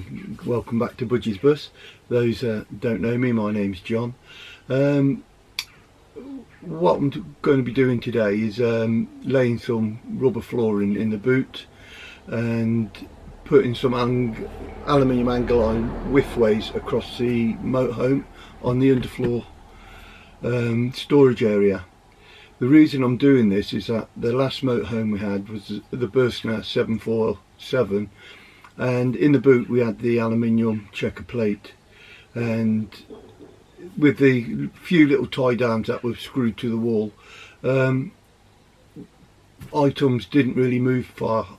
and welcome back to Budgie's Bus. Those don't know me, my name's John. What I'm going to be doing today is laying some rubber flooring in the boot and putting some aluminium angle iron widthways across the motorhome on the underfloor storage area. The reason I'm doing this is that the last motorhome we had was the Berskner 747, and in the boot we had the aluminium checker plate, and with the few little tie downs that were screwed to the wall, items didn't really move far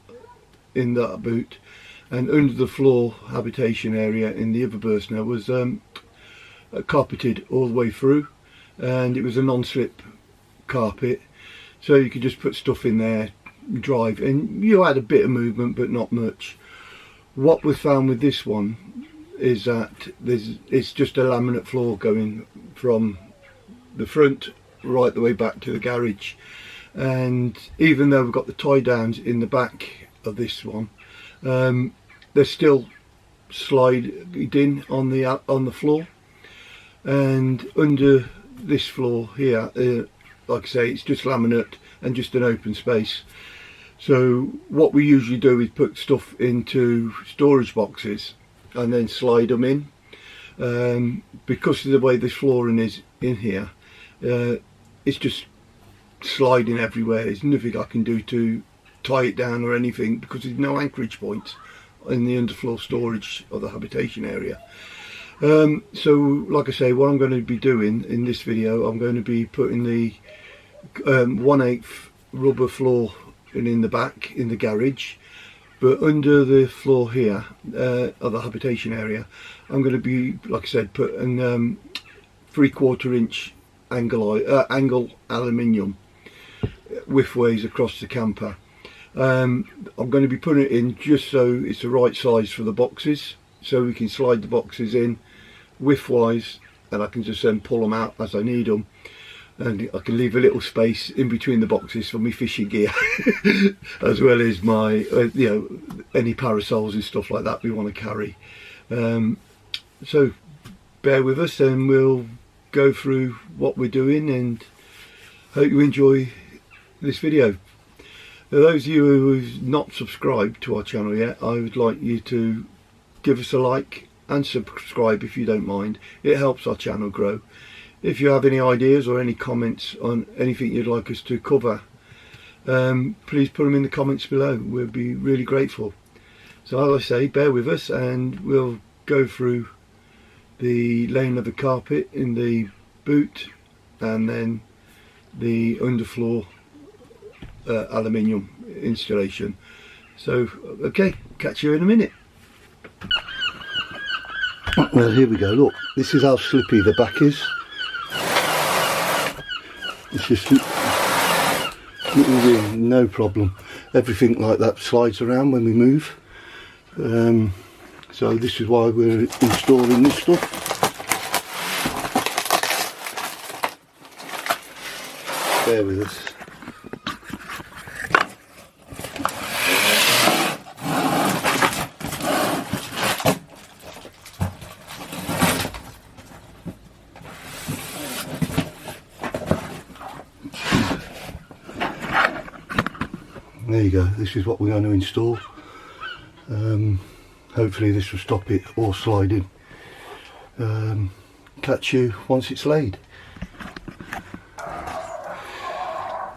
in that boot, and under the floor habitation area in the other Berskner was carpeted all the way through, and it was a non-slip carpet, so you could just put stuff in there, drive, and you had a bit of movement but not much. What we found with this one is that it's just a laminate floor going from the front right the way back to the garage, and even though we've got the tie downs in the back of this one, they're still sliding on the floor, and under this floor here, like I say, it's just laminate and just an open space. So what we usually do is put stuff into storage boxes and then slide them in. Because of the way this flooring is in here, it's just sliding everywhere. There's nothing I can do to tie it down or anything, because there's no anchorage points in the underfloor storage of the habitation area. So like I say, what I'm going to be doing in this video, I'm going to be putting the 1/8 rubber floor in the back in the garage, but under the floor here of the habitation area, I'm going to be, like I said, putting 3/4 inch angle aluminium widthways across the camper. I'm going to be putting it in just so it's the right size for the boxes, so we can slide the boxes in widthwise, and I can just then pull them out as I need them, and I can leave a little space in between the boxes for my fishing gear as well as my you know, any parasols and stuff like that we want to carry. So bear with us and we'll go through what we're doing, and hope you enjoy this video. For those of you who've not subscribed to our channel yet, I would like you to give us a like and subscribe if you don't mind. It helps our channel grow. If you have any ideas or any comments on anything you'd like us to cover, please put them in the comments below. We'll be really grateful. So as I say, bear with us and we'll go through the laying of the carpet in the boot and then the underfloor aluminium installation. So okay, catch you in a minute. Well, here we go. Look, this is how slippy the back is. It's just really no problem. Everything like that slides around when we move. So this is why we're installing this stuff. Bear with us. There you go, this is what we're going to install. Hopefully this will stop it all sliding. Catch you once it's laid.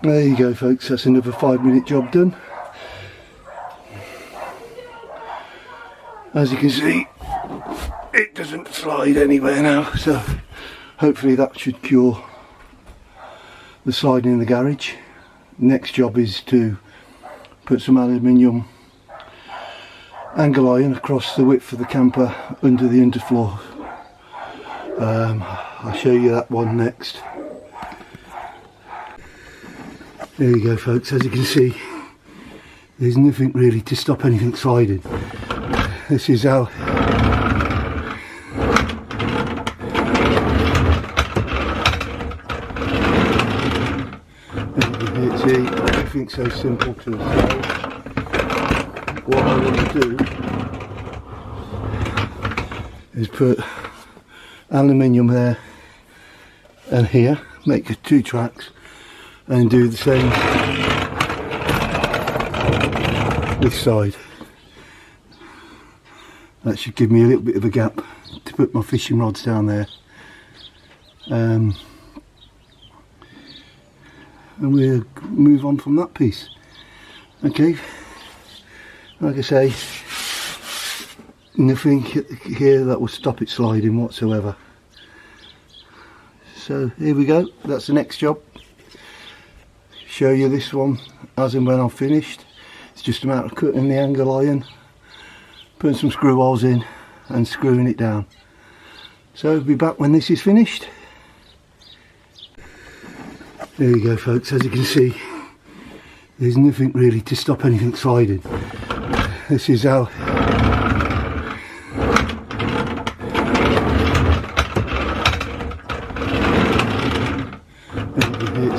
There you go folks, that's another 5-minute job done. As you can see, it doesn't slide anywhere now, so hopefully that should cure the sliding in the garage. Next job is to put some aluminium angle iron across the width of the camper under the underfloor. I'll show you that one next. There you go folks, as you can see, there's nothing really to stop anything sliding. This is how everything's so simple to install. What I want to do is put aluminium there and here, make it 2 tracks, and do the same this side. That should give me a little bit of a gap to put my fishing rods down there. And we'll move on from that piece. Okay, like I say, nothing here that will stop it sliding whatsoever. So here we go, that's the next job. Show you this one as and when I've finished. It's just a matter of cutting the angle iron, putting some screw holes in and screwing it down. So I'll be back when this is finished. There you go folks, as you can see, there's nothing really to stop anything sliding. This is how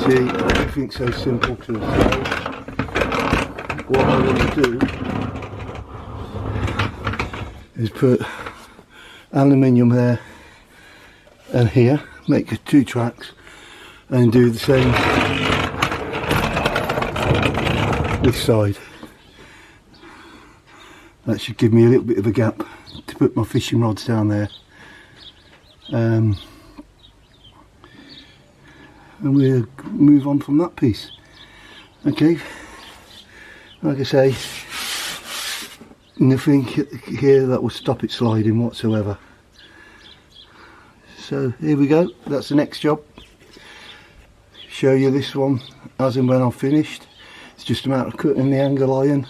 see, everything's so simple to solve. What I want to do is put aluminium there and here, make it 2 tracks, and do the same this side. That should give me a little bit of a gap to put my fishing rods down there. And we'll move on from that piece. Okay, like I say, nothing here that will stop it sliding whatsoever. So here we go, that's the next job. Show you this one as and when I've finished. It's just a matter of cutting the angle iron,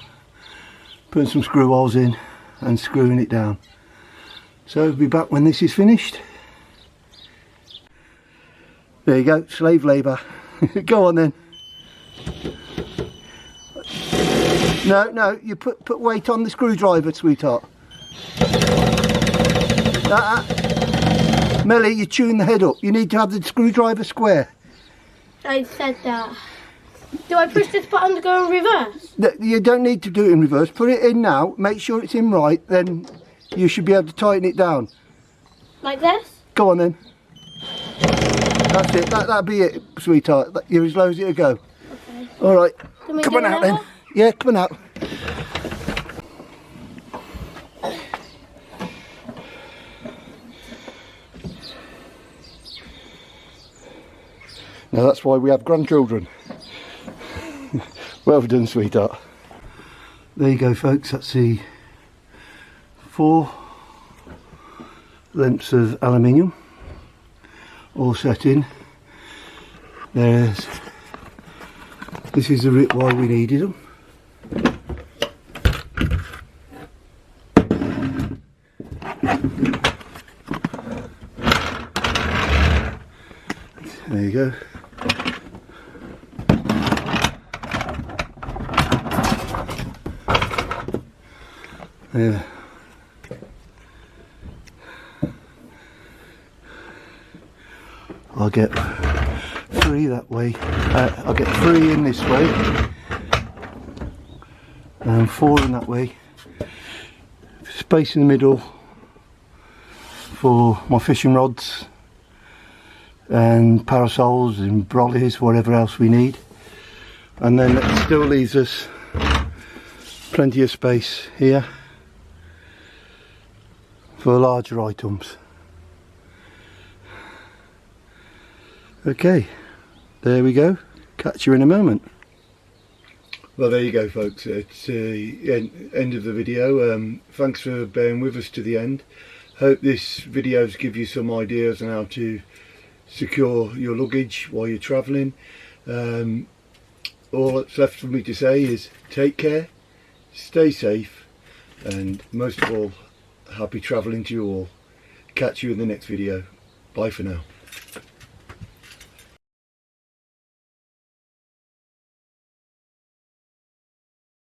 putting some screw holes in and screwing it down. So I'll be back when this is finished. There you go, slave labour. Go on then. No, you put weight on the screwdriver, sweetheart. Melly, you tune the head up. You need to have the screwdriver square. I said that. Do I push this button to go in reverse? You don't need to do it in reverse. Put it in now, make sure it's in right, then you should be able to tighten it down. Like this? Go on then. That's it, that'll be it, sweetheart. You're as low as it'll go. Okay. Alright, Come on out then. Yeah, come on out. Now that's why we have grandchildren. Well done, sweetheart. There you go folks, that's the 4 lengths of aluminium all set in. This is the route why we needed them. There you go. Yeah. I'll get 3 that way. I'll get 3 in this way and 4 in that way. Space in the middle for my fishing rods and parasols and brollies, whatever else we need. And then it still leaves us plenty of space here for larger items. Okay, there we go. Catch you in a moment. Well, there you go folks, it's the end of the video. Thanks for bearing with us to the end. Hope this video's give you some ideas on how to secure your luggage while you're travelling. All that's left for me to say is take care, stay safe, and most of all, happy travelling to you all. Catch you in the next video. Bye for now.